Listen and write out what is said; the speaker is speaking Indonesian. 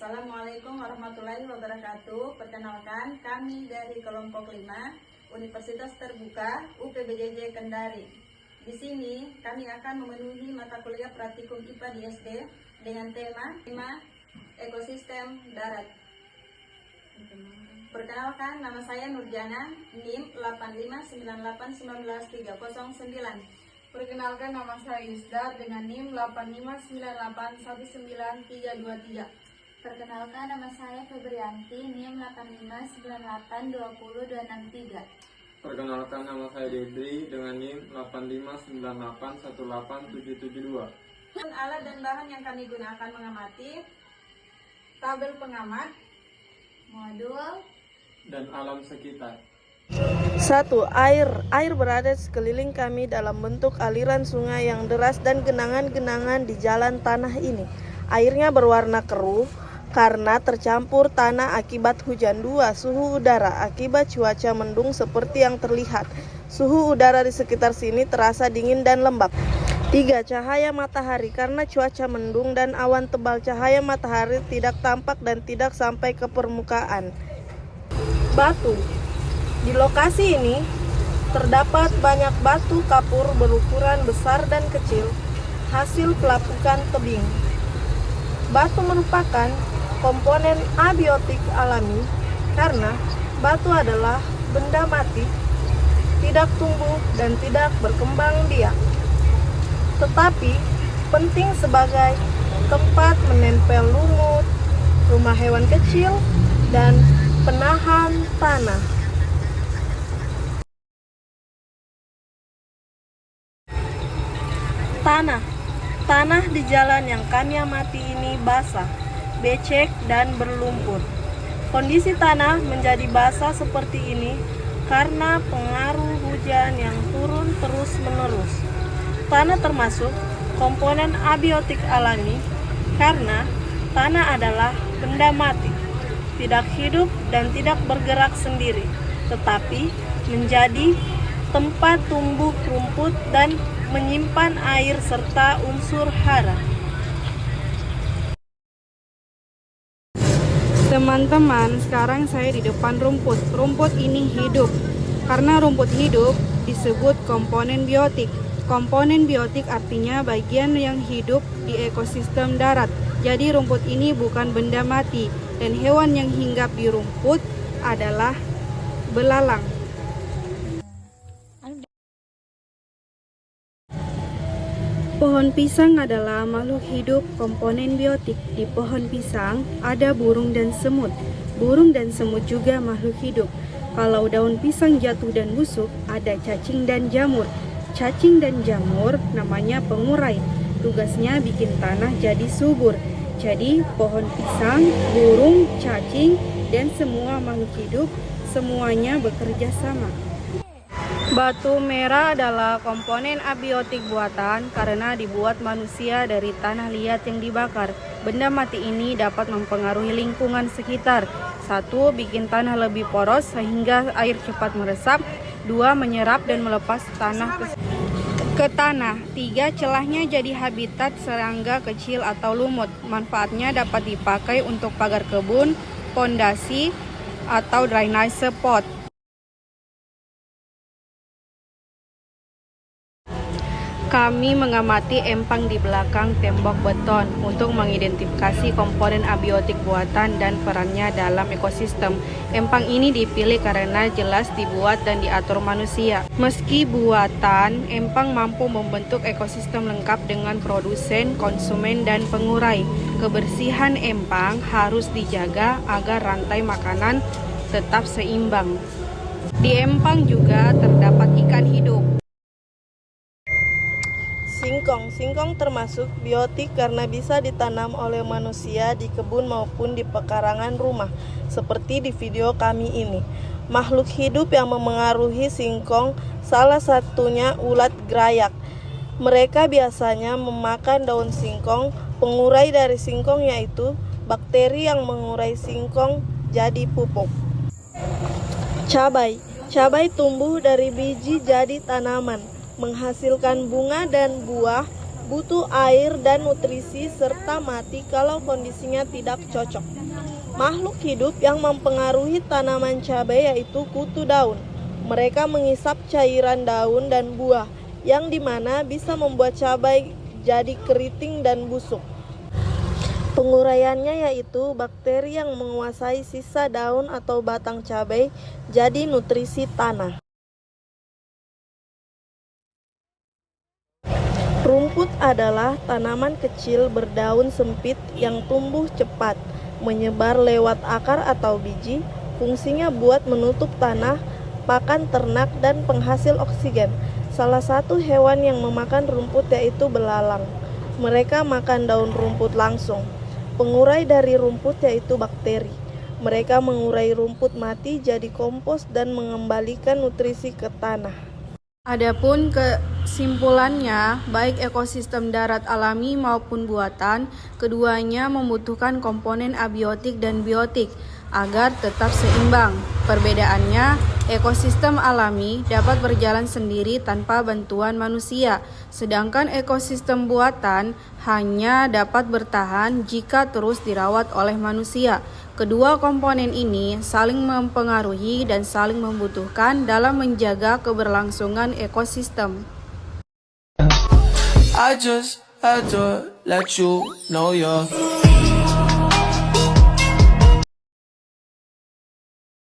Assalamualaikum warahmatullahi wabarakatuh. Perkenalkan, kami dari kelompok 5 Universitas Terbuka UPBJJ Kendari. Di sini kami akan memenuhi mata kuliah praktikum IPA di SD dengan tema ekosistem darat. Perkenalkan, nama saya Nurjana, NIM 8598193009. Perkenalkan, nama saya Yusdar dengan NIM 8598193323. Perkenalkan, nama saya Febrianti, NIM 8598200263. Perkenalkan, nama saya Dedri dengan NIM 8598187772. Alat dan bahan yang kami gunakan mengamati: Tabel pengamat, Modul dan alam sekitar. 1. Air berada sekeliling kami dalam bentuk aliran sungai yang deras dan genangan-genangan di jalan tanah ini. Airnya berwarna keruh karena tercampur tanah akibat hujan. 2. Suhu udara akibat cuaca mendung seperti yang terlihat. Suhu udara di sekitar sini terasa dingin dan lembab. 3. Cahaya matahari karena cuaca mendung dan awan tebal, cahaya matahari tidak tampak dan tidak sampai ke permukaan. Batu. Di lokasi ini terdapat banyak batu kapur berukuran besar dan kecil, hasil pelapukan tebing. Batu merupakan komponen abiotik alami karena batu adalah benda mati, tidak tumbuh dan tidak berkembang biak, tetapi penting sebagai tempat menempel lumut, rumah hewan kecil, dan penahan tanah. Tanah di jalan yang kami amati ini basah, becek, dan berlumpur. Kondisi tanah menjadi basah seperti ini karena pengaruh hujan yang turun terus-menerus. Tanah termasuk komponen abiotik alami karena tanah adalah benda mati, tidak hidup dan tidak bergerak sendiri, tetapi menjadi tempat tumbuh rumput dan menyimpan air serta unsur hara. Teman-teman, sekarang saya di depan rumput. Rumput ini hidup. Karena rumput hidup disebut komponen biotik. Komponen biotik artinya bagian yang hidup di ekosistem darat. Jadi rumput ini bukan benda mati, dan hewan yang hinggap di rumput adalah belalang. Pohon pisang adalah makhluk hidup komponen biotik. Di pohon pisang ada burung dan semut. Burung dan semut juga makhluk hidup. Kalau daun pisang jatuh dan busuk, ada cacing dan jamur. Cacing dan jamur namanya pengurai. Tugasnya bikin tanah jadi subur. Jadi pohon pisang, burung, cacing, dan semua makhluk hidup semuanya bekerja sama. Batu merah adalah komponen abiotik buatan karena dibuat manusia dari tanah liat yang dibakar. Benda mati ini dapat mempengaruhi lingkungan sekitar. 1. Bikin tanah lebih poros sehingga air cepat meresap. 2. Menyerap dan melepas tanah ke tanah. 3. Celahnya jadi habitat serangga kecil atau lumut. Manfaatnya dapat dipakai untuk pagar kebun, pondasi, atau drainase pot. Kami mengamati empang di belakang tembok beton untuk mengidentifikasi komponen abiotik buatan dan perannya dalam ekosistem. Empang ini dipilih karena jelas dibuat dan diatur manusia. Meski buatan, empang mampu membentuk ekosistem lengkap dengan produsen, konsumen, dan pengurai. Kebersihan empang harus dijaga agar rantai makanan tetap seimbang. Di empang juga terdapat ikan hidup. Singkong termasuk biotik karena bisa ditanam oleh manusia di kebun maupun di pekarangan rumah, seperti di video kami ini. Makhluk hidup yang memengaruhi singkong salah satunya ulat gerayak. Mereka biasanya memakan daun singkong. Pengurai dari singkong yaitu bakteri yang mengurai singkong jadi pupuk. Cabai tumbuh dari biji jadi tanaman, menghasilkan bunga dan buah. butuh air dan nutrisi, serta mati kalau kondisinya tidak cocok. Makhluk hidup yang mempengaruhi tanaman cabai yaitu kutu daun. Mereka mengisap cairan daun dan buah, yang dimana bisa membuat cabai jadi keriting dan busuk. Penguraiannya yaitu bakteri yang menguasai sisa daun atau batang cabai jadi nutrisi tanah. Rumput adalah tanaman kecil berdaun sempit yang tumbuh cepat, menyebar lewat akar atau biji. Fungsinya buat menutup tanah, pakan ternak, dan penghasil oksigen. Salah satu hewan yang memakan rumput yaitu belalang. Mereka makan daun rumput langsung. Pengurai dari rumput yaitu bakteri. Mereka mengurai rumput mati jadi kompos dan mengembalikan nutrisi ke tanah. Adapun kesimpulannya, baik ekosistem darat alami maupun buatan, keduanya membutuhkan komponen abiotik dan biotik agar tetap seimbang. Perbedaannya, ekosistem alami dapat berjalan sendiri tanpa bantuan manusia, sedangkan ekosistem buatan hanya dapat bertahan jika terus dirawat oleh manusia. Kedua komponen ini saling mempengaruhi dan saling membutuhkan dalam menjaga keberlangsungan ekosistem. I just had to let you know you're